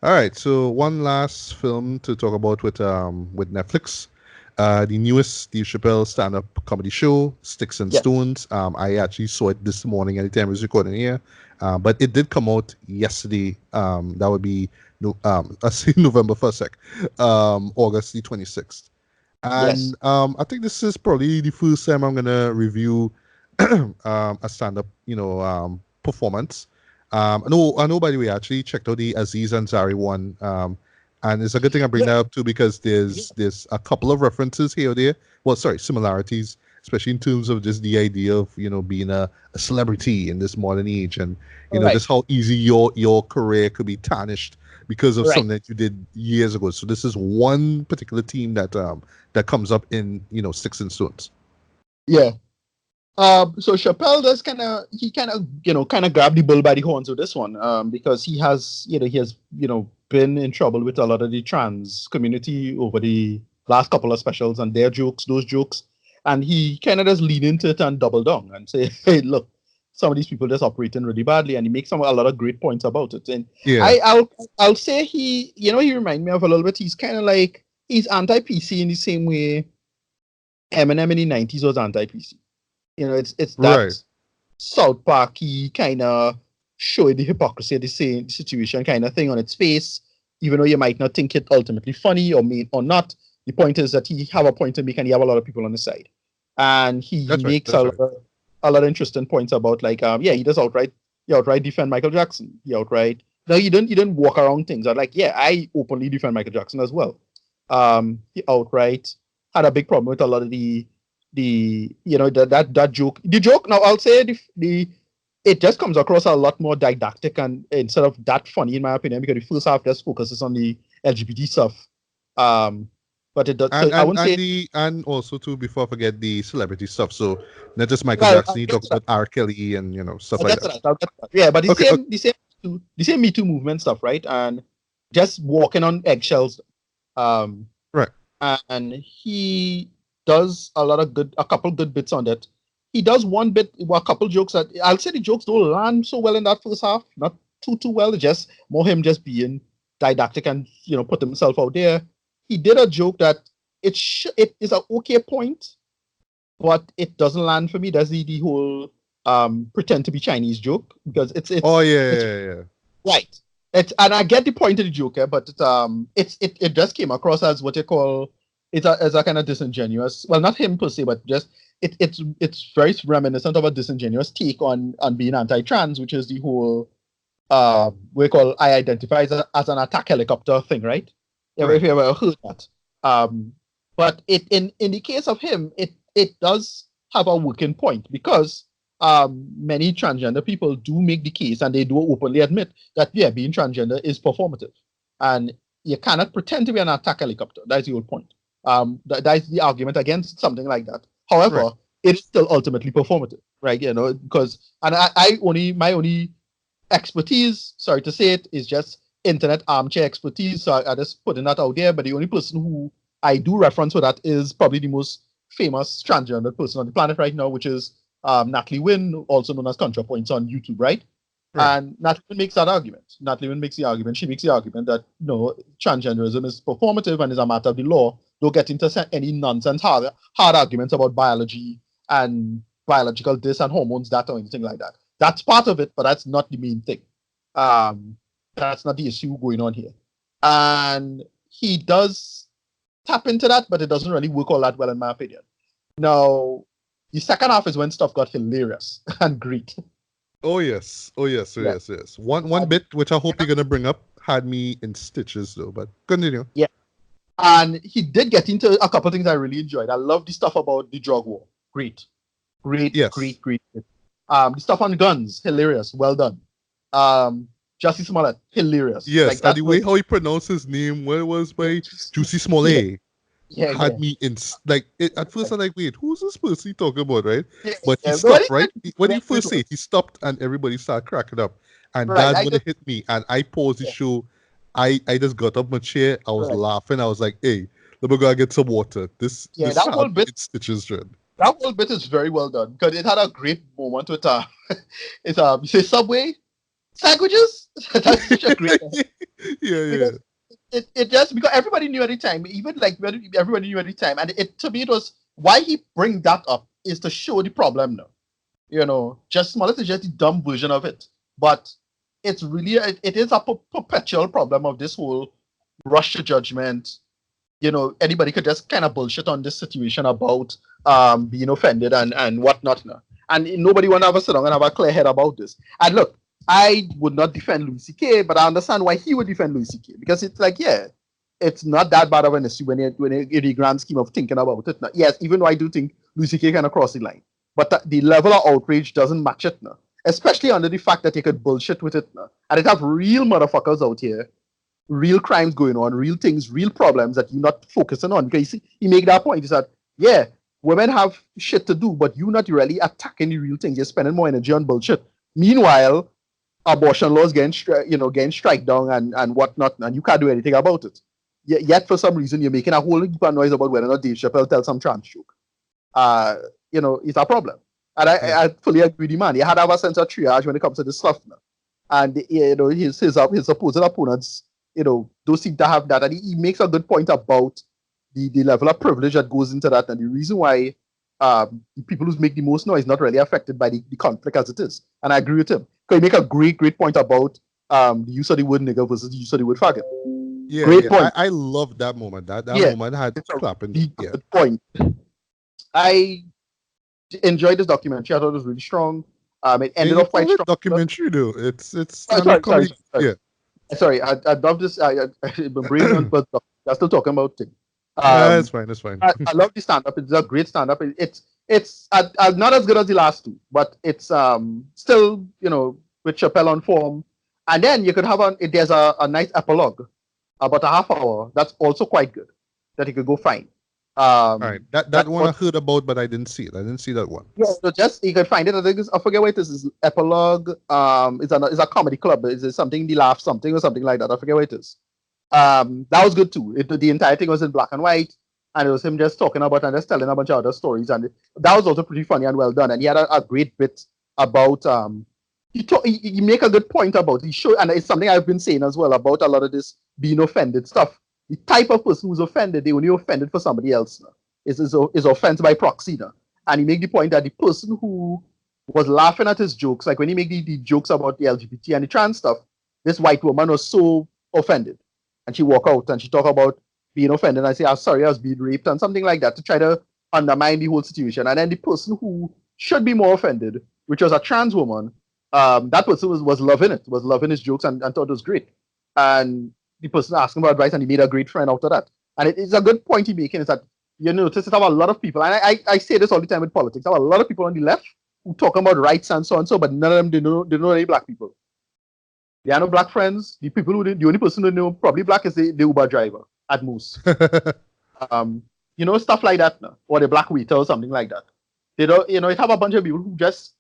All right, so one last film to talk about with Netflix. The newest Dave Chappelle stand-up comedy show, Sticks and Yes. Stones. I actually saw it this morning anytime I was recording here. But it did come out yesterday. That would be no I say November 1st, August the 26th. And Yes. I think this is probably the first time I'm gonna review a stand-up, performance. I know. By the way, I actually checked out the Aziz Ansari one, and it's a good thing I bring Yeah. that up too because Yeah. there's a couple of references here or there. Well, sorry, similarities, especially in terms of just the idea of being a celebrity in this modern age, and Right. just how easy your career could be tarnished because of Right. something that you did years ago. So this is one particular team that comes up in Sticks and Stones. Yeah. So Chappelle does kind of grab the bull by the horns with this one, because he has been in trouble with a lot of the trans community over the last couple of specials and their jokes, those jokes, and he kind of just lean into it and double down and say, hey, look, some of these people just operating really badly, and he makes a lot of great points about it. And Yeah. I'll say he remind me of a little bit. He's kind of like he's anti-PC in the same way Eminem in the 90s was anti-PC. It's that Right. South Parky kind of showing the hypocrisy of the same situation kind of thing on its face, even though you might not think it ultimately funny or mean or not. The point is that he have a point to make and he have a lot of people on his side, and he That's right. makes That's right. a lot of interesting points about like he does outright defend Michael Jackson. He outright no he didn't walk around things. I like I openly defend Michael Jackson as well. He outright had a big problem with a lot of that joke. The joke now I'll say the it just comes across a lot more didactic and instead of that funny in my opinion because the first half just focuses on the LGBT stuff. Um, but it does so and I and wouldn't and say the and also too before I forget the celebrity stuff. So not just Michael well Jackson, I'll he get talks to that. about R. Kelly and stuff I'll like get that. to that. I'll get to that. Yeah, but the Okay, okay, same the same the same Me Too movement stuff, right? And just walking on eggshells. Um, right. and he does a couple good bits on that. He does one bit, well, a couple jokes that I'll say the jokes don't land so well in that first half, not too well. Just more him just being didactic and put himself out there. He did a joke that it is an okay point, but it doesn't land for me. That's the whole pretend to be Chinese joke because Oh yeah, it's yeah, yeah, yeah. right. And I get the point of the joke, but it just came across as what you call as a kind of disingenuous. Well, not him per se, but just it's very reminiscent of a disingenuous take on being anti-trans, which is the whole we call I identify as an attack helicopter thing, right? If Right. you ever heard that. Um, but in the case of him, it does have a working point because many transgender people do make the case and they do openly admit that being transgender is performative, and you cannot pretend to be an attack helicopter. That's the whole point. That's the argument against something like that. Right. However, it is still ultimately performative, right? Because and my only expertise, sorry to say it, is just internet armchair expertise. So I just putting that out there. But the only person who I do reference for that is probably the most famous transgender person on the planet right now, which is Natalie Wynn, also known as ContraPoints on YouTube, right? Right. And Natalie Wynn makes that argument. Natalie Wynn makes the argument. She makes the argument that transgenderism is performative and is a matter of the law. Don't get into any nonsense hard arguments about biology and biological this and hormones that or anything like that. That's part of it, but that's not the main thing. Um, that's not the issue going on here. And he does tap into that, but it doesn't really work all that well, in my opinion. Now, the second half is when stuff got hilarious and great. Oh yes. Oh yes. Oh Yeah. yes. Yes. One bit which I hope you're gonna bring up had me in stitches though. But continue. Yeah. And he did get into a couple of things I really enjoyed. I love the stuff about the drug war. Great. Great, Yes. great, great. The stuff on guns, hilarious. Well done. Jussie Smollett, hilarious. Yes. Like And that the way was how he pronounced his name, what it was by Juicy yeah, Smollett, yeah, had yeah. me in at first I'm like, wait, who's this person he talking about, right? Yeah, But he yeah. But stopped, right? When he it first said was it, he stopped and everybody started cracking up. And right. that's I when just it hit me. And I paused the yeah, show. I just got up my chair. I was right. laughing. I was like, hey, let me go and get some water. This Yeah, this had me in stitches, Dread. that whole bit is very well done because it had a great moment with it's you say Subway sandwiches. That's such a great Yeah, yeah. Because it just because everybody knew at the time, even like everybody knew at the time, and it to me it was why he bring that up is to show the problem now. Just Smollett is just the dumb version of it, but it's really it is a perpetual problem of this whole rush to judgment. Anybody could just kind of bullshit on this situation about being offended and whatnot now. And nobody want to have a sit down and have a clear head about this. And look, I would not defend Louis C.K., but I understand why he would defend Louis C.K. because it's like, yeah, it's not that bad of an issue when in the grand scheme of thinking about it. Now, yes, even though I do think Louis C.K. kind of crossed the line, but the level of outrage doesn't match it now. Especially under the fact that they could bullshit with it now. And it have real motherfuckers out here, real crimes going on, real things, real problems that you're not focusing on. Because you see, he make that point. He said, yeah, women have shit to do, but you're not really attacking the real things. You're spending more energy on bullshit. Meanwhile, abortion laws getting strike down and whatnot, and you can't do anything about it. Yet for some reason you're making a whole heap of noise about whether or not Dave Chappelle tells some trans joke. It's a problem. And I fully agree with the man. He had to have a sense of triage when it comes to this stuff now. And his supposed opponents, don't seem to have that. And he makes a good point about the level of privilege that goes into that, and the reason why the people who make the most noise not really affected by the conflict as it is. And I agree with him. Because he make a great point about the use of the word nigger versus the use of the word faggot. Yeah, Great yeah. point. I love that moment. That Yeah, moment had it's a clapping. really Yeah. good point. I enjoyed this documentary. I thought it was really strong. It And ended you off quite call it strong. documentary though. It's Sorry, stand-up comedy. sorry. Yeah. Sorry, I love this. My brain on, but I'm still talking about things. That's fine. That's fine. I love the stand up. It's a great stand up. It's not as good as the last two, but it's still with Chappelle on form. And then you could have there's a nice epilogue, about a half hour. That's also quite good. That you could go find. All right. That That one I heard about, but I didn't see it. I didn't see that one. yeah, so just you can find it. I forget what it is. It's epilogue. It's a comedy club. It's something the laugh something or something like that. I forget what it is. That was good too. The entire thing was in black and white, and it was him just talking about and just telling a bunch of other stories, and that was also pretty funny and well done. And he had a great bit about he make a good point about he show, and it's something I've been saying as well about a lot of this being offended stuff. The type of person who's offended, they only offended for somebody else. Is offense by proxy now. And he make the point that the person who was laughing at his jokes, like when he make the jokes about the LGBT and the trans stuff, this white woman was so offended. And she walk out and she talk about being offended and say, I'm sorry, I was being raped and something like that to try to undermine the whole situation. And then the person who should be more offended, which was a trans woman, that person was loving it, was loving his jokes and thought it was great. And the person asking for advice and he made a great friend out of that. And it's a good point he's making is that you notice that have a lot of people, and I say this all the time with politics, have a lot of people on the left who talk about rights and so, but none of them they know any black people. They are no black friends. The people the only person who know probably black is the Uber driver at most. Stuff like that now. Or the black waiter or something like that. They don't, it have a bunch of people who it's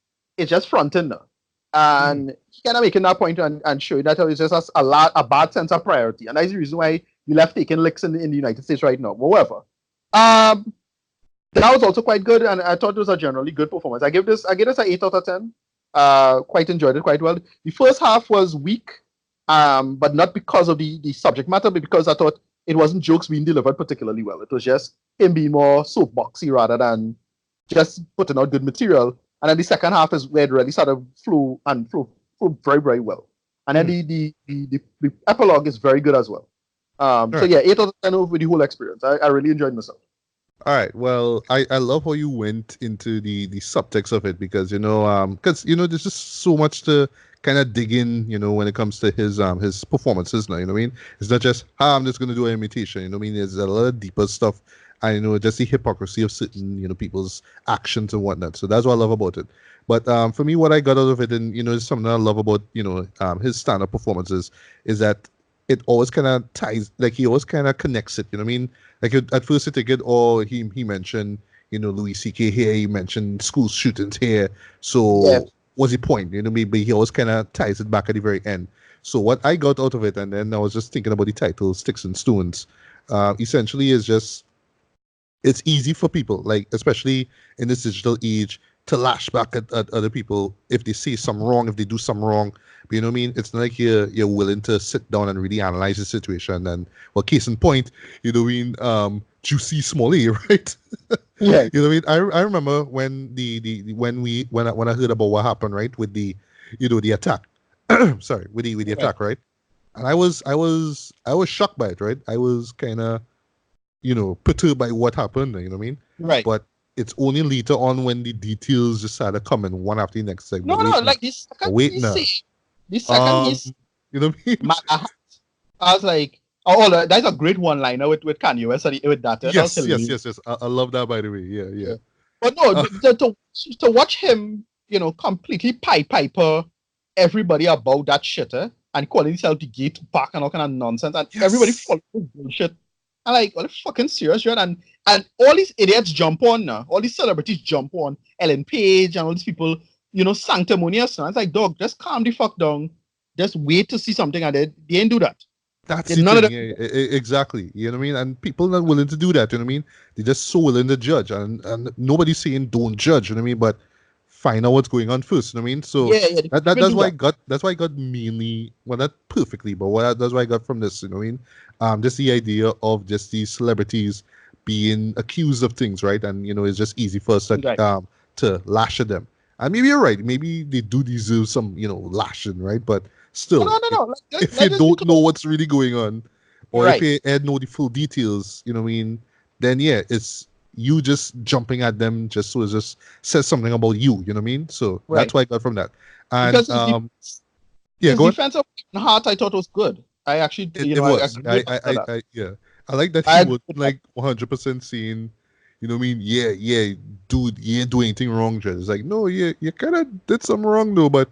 just fronting now. And he kind of making that point and showing that it's just a bad sense of priority. And that's the reason why the left taking licks in the United States right now. However, that was also quite good, and I thought it was a generally good performance. I give this an 8 out of 10. Quite enjoyed it quite well. The first half was weak, but not because of the subject matter, but because I thought it wasn't jokes being delivered particularly well. It was just him being more soapboxy rather than just putting out good material. And then the second half is where it really started flow very, very well. And then the epilogue is very good as well. So yeah, 8 out of 10 over the whole experience. I really enjoyed myself. All right. Well, I love how you went into the subtext of it because there's just so much to kind of dig in, when it comes to his performances now, you know what I mean? It's not just I'm just gonna do an imitation, you know what I mean? There's a lot of deeper stuff. I just the hypocrisy of certain, people's actions and whatnot. So that's what I love about it. But for me, what I got out of it, and it's something I love about his stand-up performances, is that it always kind of ties, like he always kind of connects it. You know what I mean? Like at first you think it, he mentioned Louis C.K. here, he mentioned school shootings here. So Yeah. what's the point? You know what I mean? But he always kind of ties it back at the very end. So what I got out of it, and then I was just thinking about the title, Sticks and Stones, essentially is just it's easy for people, like especially in this digital age, to lash back at other people if they say some wrong, if they do some wrong. But you know what I mean? It's not like you're willing to sit down and really analyze the situation. And well, case in point, you know what I mean? Juicy Smalley, right? Yeah. You know what I mean? I remember when when I heard about what happened, right, with the the attack. Sorry, with the Right. attack, right? And I was shocked by it, right? I was kind of perturbed by what happened. You know what I mean? Right. But it's only later on when the details just started coming one after the next. Like, No, but wait no, now, like but wait now. the second Um, he's you know what I mean? I was like, oh, that's a great one liner with Kanye West with that. That was Yes, yes, hilarious. yes, yes. I love that, by the way. Yeah, yeah. Yeah. But no, Uh, to watch him, completely piper everybody about that shit, and calling himself the gay Tupac and all kind of nonsense, and everybody yes, following this bullshit. And like, are you fucking serious, right? And all these idiots jump on now. All these celebrities jump on. Ellen Page and all these people, sanctimonious. And it's like, dog, just calm the fuck down. Just wait to see something, and they didn't do that. that's They the none of thing. them. Yeah, exactly. You know what I mean? And people not willing to do that. You know what I mean? They're just so willing to judge, and nobody's saying don't judge. You know what I mean? But find out what's going on first. You know what I mean? So Yeah, they that, couldn't that even that's do why I that. got mainly, well, not perfectly, but that's why I got from this. You know what I mean? Just the idea of just these celebrities being accused of things, right? And it's just easy for us Right. to lash at them. And maybe you're right. Maybe they do deserve some lashing, right? But No, still, no, no, no. if you Let's just be don't know clear. what's really going on, or if Right. you had know the full details, you know what I mean, then yeah, it's you just jumping at them just so it just says something about you, you know what I mean? So that's Right. what I got from that. And Because his yeah, his go on. defense of Hart, I thought was good. I actually, It I was. agree with that. Yeah. I like that I he agree was with that. like 100% saying, you know what I mean? Yeah, yeah, dude, you ain't do anything wrong, Judge. It's like, no, yeah, you kind of did something wrong though, but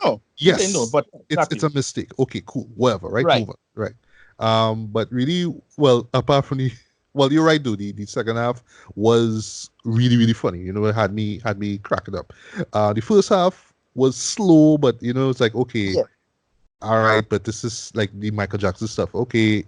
No, he's saying no, yes, but it's exactly. a mistake. Okay, cool, whatever, right? Right. Move on, right? But really, well, apart from the, well, you're right, dude. The second half was really, really funny. It had me cracking up. The first half was slow, but it's like, okay, Yeah. all right, but this is like the Michael Jackson stuff. Okay,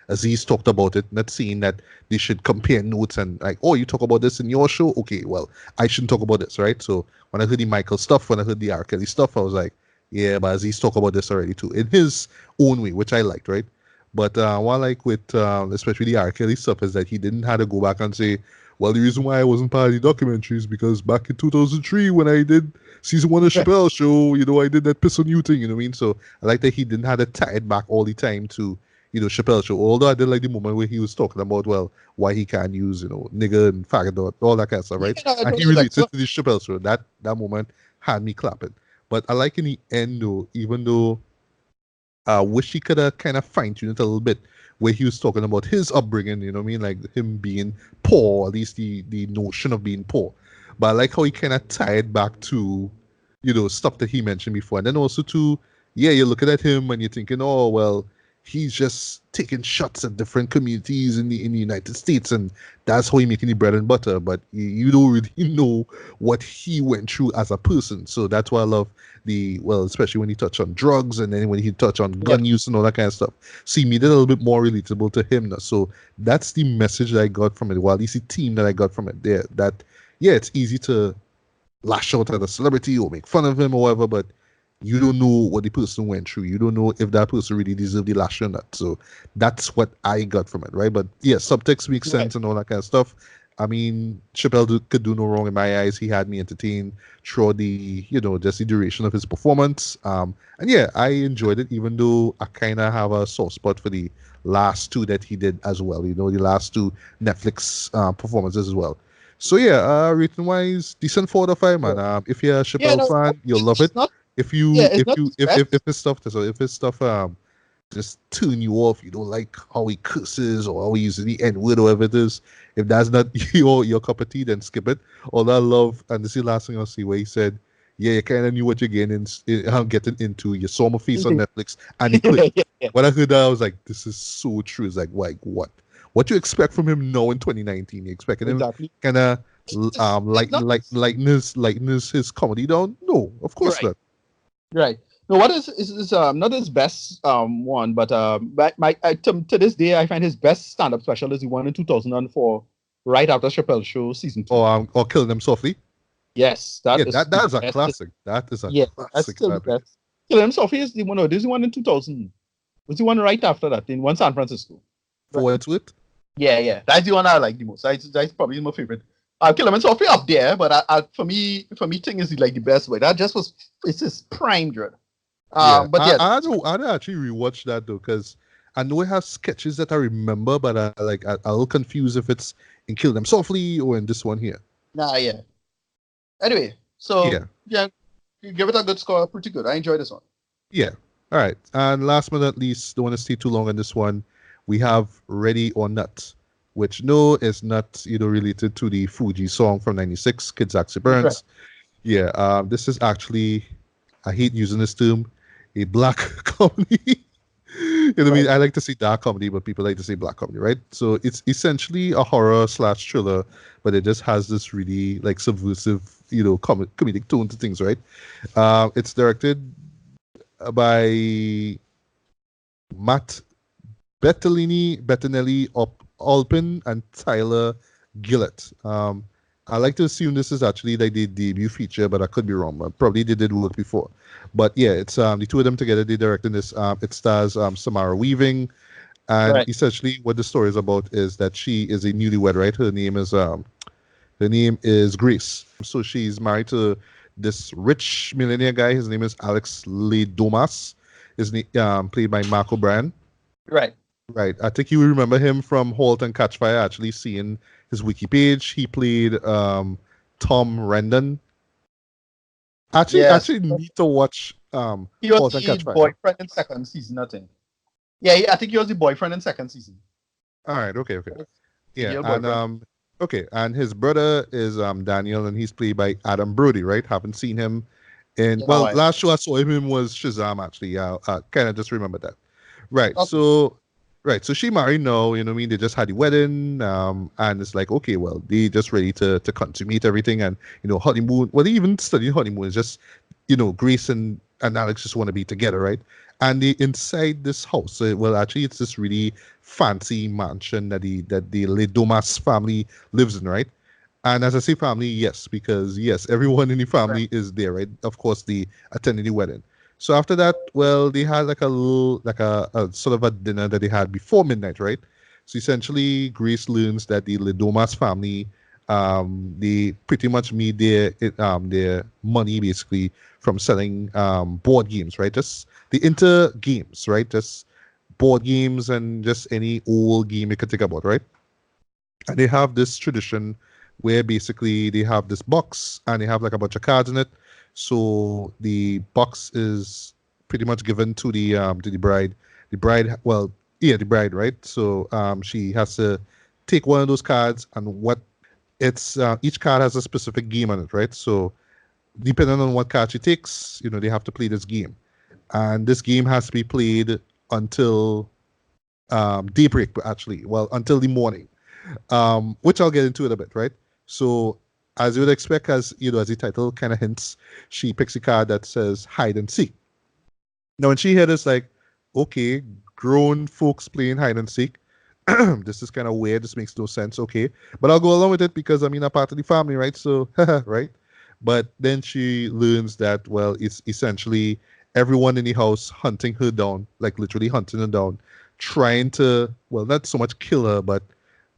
Aziz talked about it, not saying that they should compare notes and like, oh, you talk about this in your show. Okay, well, I shouldn't talk about this, right? So when I heard the Michael stuff, when I heard the R. Kelly stuff, I was like, yeah, but Aziz talked about this already too, in his own way, which I liked, right? But what I like with especially the R. Kelly stuff is that he didn't have to go back and say, well, the reason why I wasn't part of the documentary is because back in 2003 when I did season one of Right. Chappelle show, I did that piss on you thing, you know what I mean? So I like that he didn't have to tie it back all the time to, Chappelle show. Although I did like the moment where he was talking about, well, why he can't use, nigger and faggot, all that kind of stuff, Yeah, right? no, it And he was relates it excellent. to the Chappelle show. That moment had me clapping. But I like in the end though, even though I wish he could have kind of fine tuned it a little bit, where he was talking about his upbringing, you know what I mean? Like him being poor, at least the notion of being poor. But I like how he kind of tied back to, stuff that he mentioned before. And then also to, yeah, you're looking at him and you're thinking, oh, well, he's just taking shots at different communities in the United States, and that's how he making the bread and butter. But you don't really know what he went through as a person. So that's why I love especially when he touched on drugs and then when he touched on Yeah. gun use and all that kind of stuff. See, made it a little bit more relatable to him now. So that's the message that I got from it. Well, at least the team that I got from it there. That yeah, it's easy to lash out at a celebrity or make fun of him or whatever, but you don't know what the person went through. You don't know if that person really deserved the lash or not. So that's what I got from it, right? But yeah, subtext makes Right. sense and all that kind of stuff. I mean, Chappelle could do no wrong in my eyes. He had me entertained throughout just the duration of his performance. And yeah, I enjoyed it, even though I kind of have a soft spot for the last two that he did as well. The last two Netflix performances as well. So yeah, rating wise, decent 4 out of 5, Yeah. man. If you're a Yeah, Chappelle no, fan, you'll love it. it's not. If Yeah, you it's not his if best. his stuff if his stuff just turn you off, you don't like how he curses or how he uses the N word or whatever it is. If that's not your cup of tea, then skip it. All I love, and this is the last thing I'll see where he said, yeah, you kind of knew what you're getting into. You saw my face on Netflix, and he quit. Yeah, yeah, yeah. When I heard that, I was like, this is so true. It's like what? What you expect from him now in 2019? You expecting him Exactly. kind of It's not lighten his comedy down? No, of course right. not. Right. No, what is not his best one, but to this day I find his best stand up special is the one in 2004, right after Chappelle Show season 2. Or Killing Them Softly. Yes, Yeah, that is that the is a best. classic. That is a Yeah, that's classic. still the That is. best. Killing Sophie is the one. No, this is the one in 2000. Was the one right after that in one San Francisco? Forward to it. Yeah. That's the one I like the most. That's probably my favorite. Killing Sophie up there, but for me, Ting is like the best way. That just was it's just prime dread. Yeah, But yeah, I'd actually rewatch that though, because I know it has sketches that I remember, but I'm a little confused if it's in Kill Them Softly or in this one here. yeah. Anyway, so Yeah, yeah, you give it a good score. Pretty good. I enjoy this one. yeah. All right, and last but not least, don't want to stay too long on this one. We have Ready or Not, which no is not related to the Fuji song from '96, Kids Axie Right. Burns. Yeah, this is actually, I hate using this term, a black comedy. You know what I mean? Right. I like to say dark comedy, but people like to say black comedy, right? So it's essentially a horror slash thriller, but it just has this really like subversive, comedic tone to things, right? It's directed by Matt Bettinelli, Alpin, and Tyler Gillett. I like to assume this is actually like the debut feature, but I could be wrong. But probably they did work before. But yeah, it's the two of them together. They directed this. It stars Samara Weaving, and Right. essentially what the story is about is that she is a newlywed, right? Her name is Grace. So she's married to this rich millionaire guy. His name is Alex Ledomas. Played by Mark O'Brien. Right. Right. I think you remember him from *Halt and Catch Fire*. Actually, seeing his wiki page, he played Tom Rendon. Yes. Actually, need to watch He was *Halt and the Catch Fire*. boyfriend in second season, I think. Yeah, I think he was the boyfriend in second season. All right. Okay. Yeah. Your And boyfriend. okay. And his brother is Daniel, and he's played by Adam Brody. Right. Haven't seen him in You know well. why? Last show I saw him in was Shazam. Actually, yeah. Kind of just remember that. Right. Okay. So she married now, you know what I mean? They just had the wedding, and it's like, okay, well, they just ready to consummate everything and, honeymoon. Well, they even studying honeymoon. It's just, Grace and Alex just want to be together, right? And they inside this house. Well, actually, it's this really fancy mansion that the Ledomas family lives in, right? And as I say family, yes, because yes, everyone in the Right. family is there, right? Of course, the attending the wedding. So after that, well, they had like a little, like a sort of a dinner that they had before midnight, right? So essentially, Grace learns that the Ledomas family, they pretty much made their money basically from selling board games, right? Just the inter games, right? Just board games and just any old game you could think about, right? And they have this tradition where basically they have this box and they have like a bunch of cards in it. So the box is pretty much given to the bride. The bride, well, yeah, the bride, right? So she has to take one of those cards, and what it's each card has a specific game on it, right? So depending on what card she takes, they have to play this game, and this game has to be played until daybreak, actually, well, until the morning, which I'll get into in a bit, right? So, as you would expect, as the title kind of hints, she picks a card that says hide and seek. Now, when she heard this, like, okay, grown folks playing hide and seek, this is kind of weird. This makes no sense. Okay, but I'll go along with it because I mean, I'm part of the family, right? So, right. But then she learns that, well, it's essentially everyone in the house hunting her down, like literally hunting her down, trying to, well, not so much kill her, but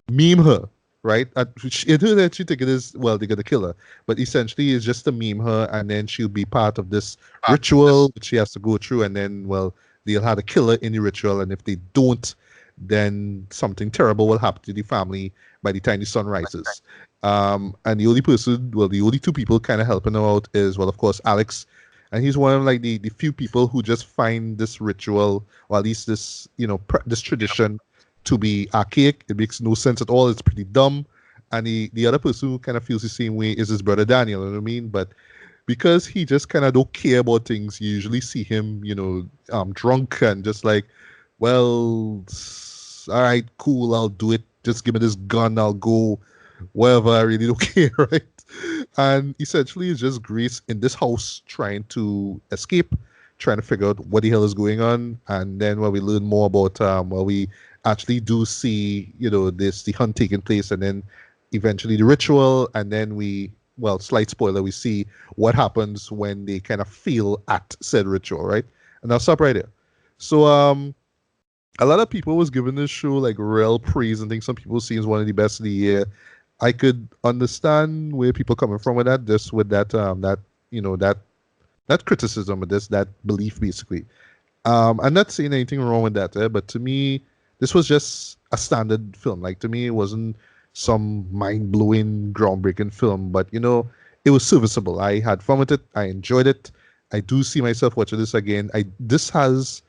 meme her, right? It her that she think it is, well, they're gonna kill her, but essentially it's just to meme her, and then she'll be part of this ritual that she has to go through, and then, well, they'll have to kill her in the ritual, and if they don't, then something terrible will happen to the family by the time the sun rises. And the only person, well, the only two people kind of helping her out is, well, of course, Alex, and he's one of like the few people who just find this ritual, or at least this, this tradition to be archaic. It makes no sense at all. It's pretty dumb. And the other person who kind of feels the same way is his brother Daniel, you know what I mean? But because he just kind of don't care about things, you usually see him, drunk and just like, well, all right, cool, I'll do it. Just give me this gun, I'll go wherever. I really don't care, right? And essentially, it's just Grace in this house trying to escape, trying to figure out what the hell is going on. And then when we learn more about, we actually do see, the hunt taking place, and then eventually the ritual, and then we well, slight spoiler, we see what happens when they kind of fail at said ritual, right? And I'll stop right there. So a lot of people was giving this show like real praise and think some people see it as one of the best of the year. I could understand where people coming from with that, just with that that criticism of this, that belief basically. I'm not saying anything wrong with that, but to me, this was just a standard film. Like to me, it wasn't some mind-blowing, groundbreaking film, but it was serviceable. I had fun with it. I enjoyed it. I do see myself watching this again. This has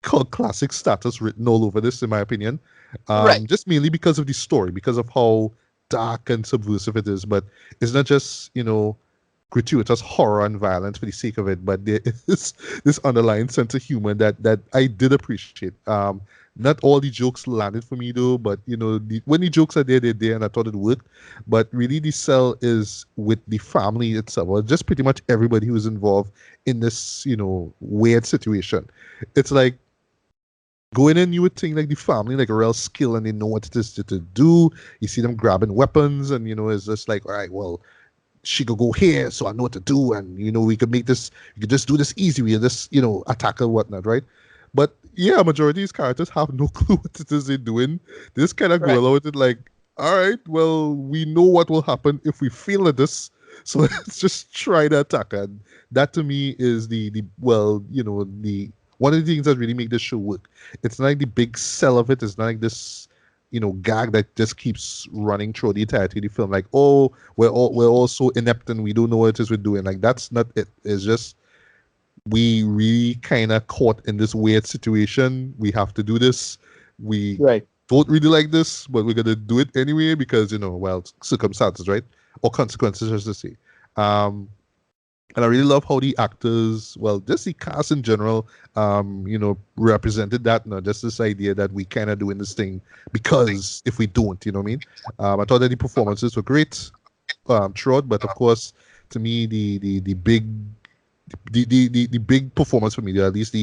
cult classic status written all over this, in my opinion. Right. Just mainly because of the story, because of how dark and subversive it is. But it's not just gratuitous horror and violence for the sake of it, but there is this underlying sense of humor that I did appreciate. Not all the jokes landed for me though, but when the jokes are there, they're there, and I thought it worked. But really, the sell is with the family itself, or just pretty much everybody who's involved in this, weird situation. It's like going in, you would think like the family like a real skill and they know what it is to do. You see them grabbing weapons, and it's just like, all right, well, she could go here, so I know what to do, and we could make this, we could just do this easy, we just attack her, whatnot, right? But yeah, majority of these characters have no clue what it is they're doing. They just kind of go Right. along with it, like, all right, well, we know what will happen if we fail at this, so let's just try to attack her. And that to me is the well, the one of the things that really make this show work. It's not like the big sell of it. It's not like this gag that just keeps running through the entirety of the film. Like, oh, we're all so inept and we don't know what it is we're doing. Like, that's not it. It's just we really kind of caught in this weird situation. We have to do this. We Right. don't really like this, but we're gonna do it anyway because well, circumstances, right, or consequences, as to say. Um, and I really love how the actors, well, just the cast in general, represented that. Just this idea that we kind of doing this thing because if we don't, you know what I mean? I thought that the performances were great throughout, but of course, to me, the big the big performance for me, or at least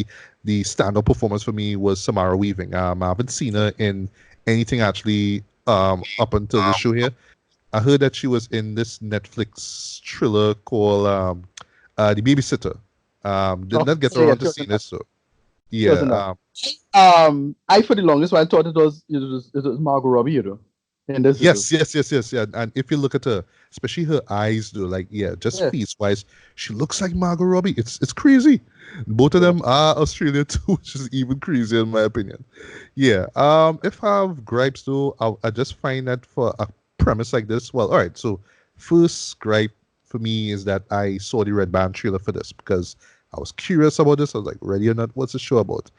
the stand-up performance for me, was Samara Weaving. I haven't seen her in anything actually up until the show here. I heard that she was in this Netflix thriller called The Babysitter. Did Oh, not get yeah, around to seeing this, so she was yeah. in that. I for the longest while thought it was Margot Robbie, in this. Yes, yeah. And if you look at her, especially her eyes, though, like yeah, just Yeah. face wise, she looks like Margot Robbie. It's crazy. Both of Yeah. them are Australia too, which is even crazier in my opinion. Yeah. If I have gripes though, I just find that for a premise like this, well, all right. So first gripe for me is that I saw the Red Band trailer for this because I was curious about this. I was like, ready or not, what's the show about?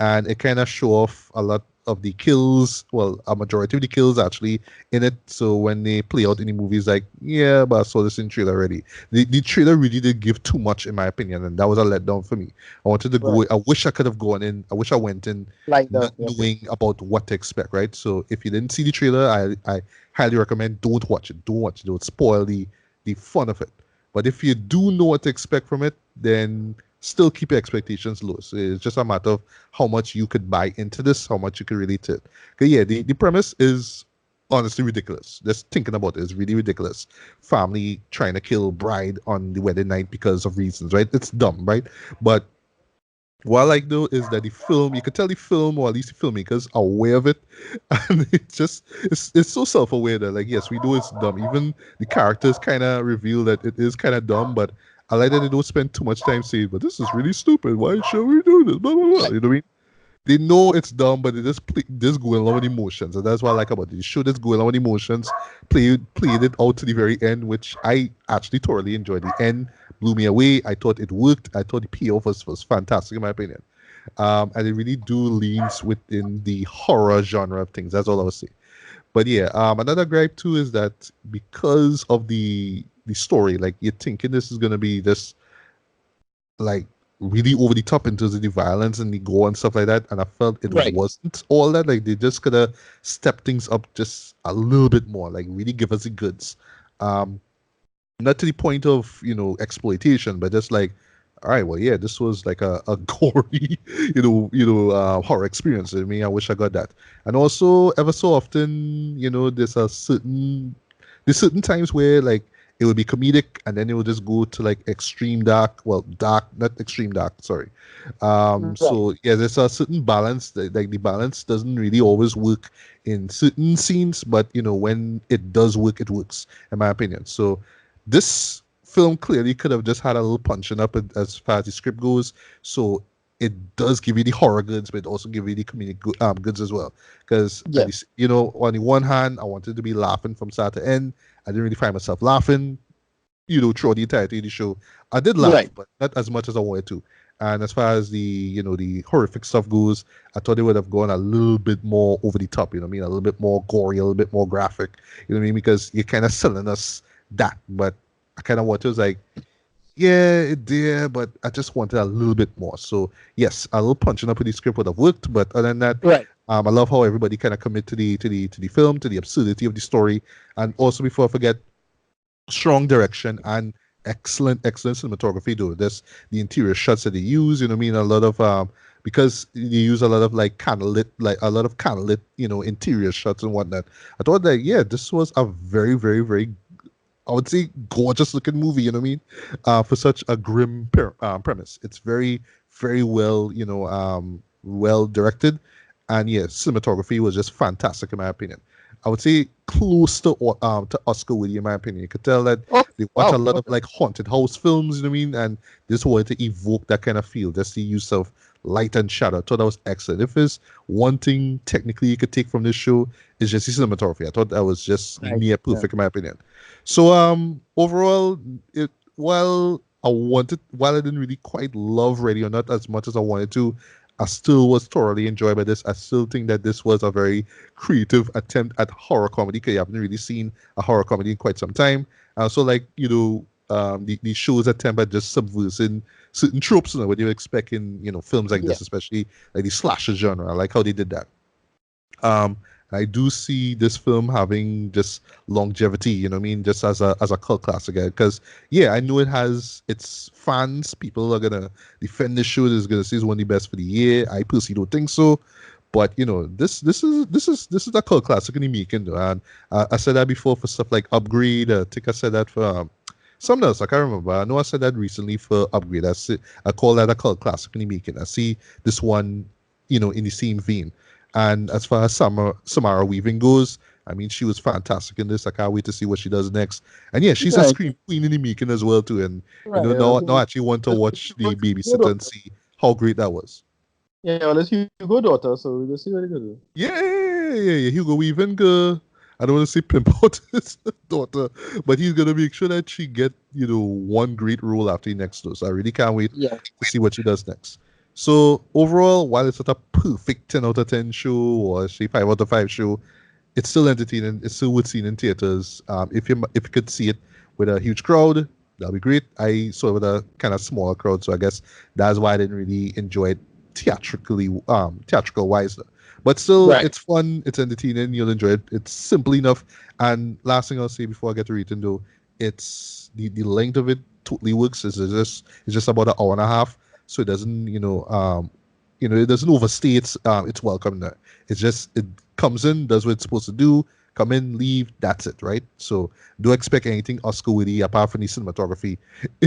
And it kind of show off a lot of the kills, well, a majority of the kills actually in it. So when they play out in the movies, like, yeah, but I saw this in trailer already. The trailer really did give too much, in my opinion, and that was a letdown for me. I wanted to go. Right. I wish I could have gone in. I wish I went in Like not the yeah. knowing about what to expect. Right. So if you didn't see the trailer, I highly recommend don't watch it. Don't watch it. Don't spoil the fun of it. But if you do know what to expect from it, then still keep your expectations low. So it's just a matter of how much you could buy into this, how much you could relate to it. Because yeah, the premise is honestly ridiculous. Just thinking about it is really ridiculous. Family trying to kill bride on the wedding night because of reasons, right? It's dumb, right? But what I like though is that the film, you can tell the film, or at least the filmmakers are aware of it, and it's so self-aware that like yes, we know it's dumb. Even the characters kind of reveal that it is kind of dumb, but I like that they don't spend too much time saying, "But this is really stupid. Why should we do this?" Blah blah blah. You know what I mean? They know it's dumb, but they just go along with emotions, and that's what I like about it. The show just go along with emotions, played it out to the very end, which I actually thoroughly enjoyed. The end blew me away. I thought it worked. I thought the payoff was fantastic in my opinion, and it really do leans within the horror genre of things. That's all I would say. But yeah, another gripe too is that because of the story, like you're thinking this is gonna be this like really over the top in terms of the violence and the gore and stuff like that. And I felt it Right. wasn't all that. Like they just could have stepped things up just a little bit more, like really give us the goods. Um, not to the point of exploitation, but just like, all right, well, yeah, this was like a gory, horror experience. I mean, I wish I got that. And also, ever so often, there's certain times where like it would be comedic, and then it would just go to like extreme dark. Well, dark, not extreme dark. Sorry. Right. So yeah, there's a certain balance. Like the balance doesn't really always work in certain scenes, but when it does work, it works, in my opinion. So this film clearly could have just had a little punching up as far as the script goes. So it does give you the horror goods, but it also give you the comedic goods as well. Because Yeah. on the one hand, I wanted to be laughing from start to end. I didn't really find myself laughing, throughout the entirety of the show. I did laugh, Right. but not as much as I wanted to. And as far as the horrific stuff goes, I thought they would have gone a little bit more over the top. You know what I mean? A little bit more gory, a little bit more graphic. You know what I mean? Because you're kind of selling us that, but I kind of wanted to was like, yeah, it did, but I just wanted a little bit more. So yes, a little punching up with the script would have worked, but other than that, Right. I love how everybody kind of commit to the film, to the absurdity of the story, and also before I forget, strong direction and excellent cinematography. Though this the interior shots that they use, you know what I mean, a lot of because they use a lot of like candlelit, like a lot of candlelit, interior shots and whatnot. I thought that yeah, this was a very very very, I would say, gorgeous looking movie. You know what I mean? For such a grim premise, it's very, very well, well directed, and yeah, cinematography was just fantastic in my opinion. I would say close to Oscar Woody in my opinion. You could tell that Oh, they watch a wow. lot of Okay. like haunted house films. You know what I mean? And this wanted to evoke that kind of feel. Just the use of light and shadow. I thought that was excellent. If there's one thing technically you could take from this show, it's just the cinematography. I thought that was just Right. near Yeah. perfect in my opinion. So overall, while I didn't really quite love Ready or Not as much as I wanted to, I still was thoroughly enjoyed by this. I still think that this was a very creative attempt at horror comedy because you haven't really seen a horror comedy in quite some time. I also like the show's attempt at just subversing certain tropes, what you expect in films like Yeah. this, especially like the slasher genre. I like how they did that. Um, I do see this film having just longevity, you know what I mean, just as a cult classic. Because yeah, I know it has its fans. People are gonna defend this show. They're gonna say it's one of the best for the year. I personally don't think so. But this is a cult classic in the making, though. And I said that before for stuff like Upgrade. I think I said that for something else. I can't remember. I know I said that recently for Upgrade. I call that a cult classic in the making. I see this one, in the same vein. And as far as Samara Weaving goes, I mean, she was fantastic in this. I can't wait to see what she does next. And yeah, she's a Right. scream queen in the making as well too. And Right. now I actually want to watch the babysitter and see how great that was. Yeah, well, it's Hugo daughter, so we'll see what they do. Yeah. Hugo Weaving, I don't want to say pimp out his daughter, but he's gonna make sure that she get one great role after the next. So I really can't wait Yeah. to see what she does next. So overall, while it's not a perfect 10 out of 10 show or say 5 out of 5 show, it's still entertaining. It's still worth seeing in theaters. If you could see it with a huge crowd, that'd be great. I saw it with a kind of smaller crowd, so I guess that's why I didn't really enjoy it theatrical wise. But still, Right. it's fun. It's entertaining. You'll enjoy it. It's simple enough. And last thing I'll say before I get to rating, though, it's the length of it totally works. It's just about an hour and a half, so it doesn't it doesn't overstay its welcome there. It comes in, does what it's supposed to do, come in, leave, that's it, right? So don't expect anything Oscar worthy apart from the cinematography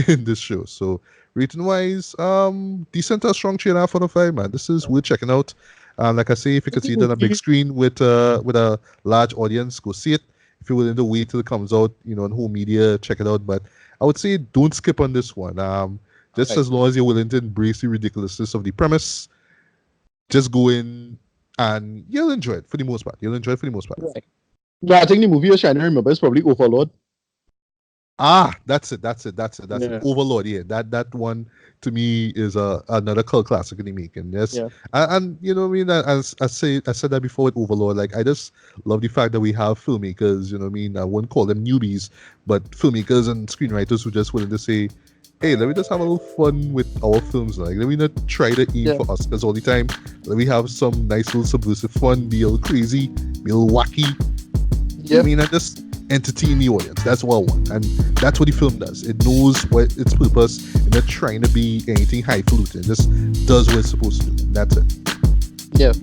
in this show. So rating wise, decent or strong 3.5 out of 5, man. This is worth checking out. Like I say, if you could see it on a big screen with a large audience, go see it. If you're willing to wait till it comes out, on home media, check it out. But I would say don't skip on this one. Just Right. as long as you're willing to embrace the ridiculousness of the premise, just go in and you'll enjoy it for the most part. You'll enjoy it for the most part. Right. No, I think the movie you're trying to remember is probably Overlord. That's it. Yeah. Overlord, yeah. That one to me is another cult classic in the making. Yes, Yeah. and you know what I mean. As I said that before with Overlord, like I just love the fact that we have filmmakers. You know what I mean. I wouldn't call them newbies, but filmmakers and screenwriters who just willing to say, "Hey, let me just have a little fun with our films. Like, let me not try to aim Yeah. for Oscars all the time. Let me have some nice little subversive fun, be a little crazy, be a little wacky. Yeah. I mean, I just entertain the audience. That's what I want. And that's what the film does. It knows what its purpose and not trying to be anything highfalutin. It just does what it's supposed to do. And that's it. Yeah.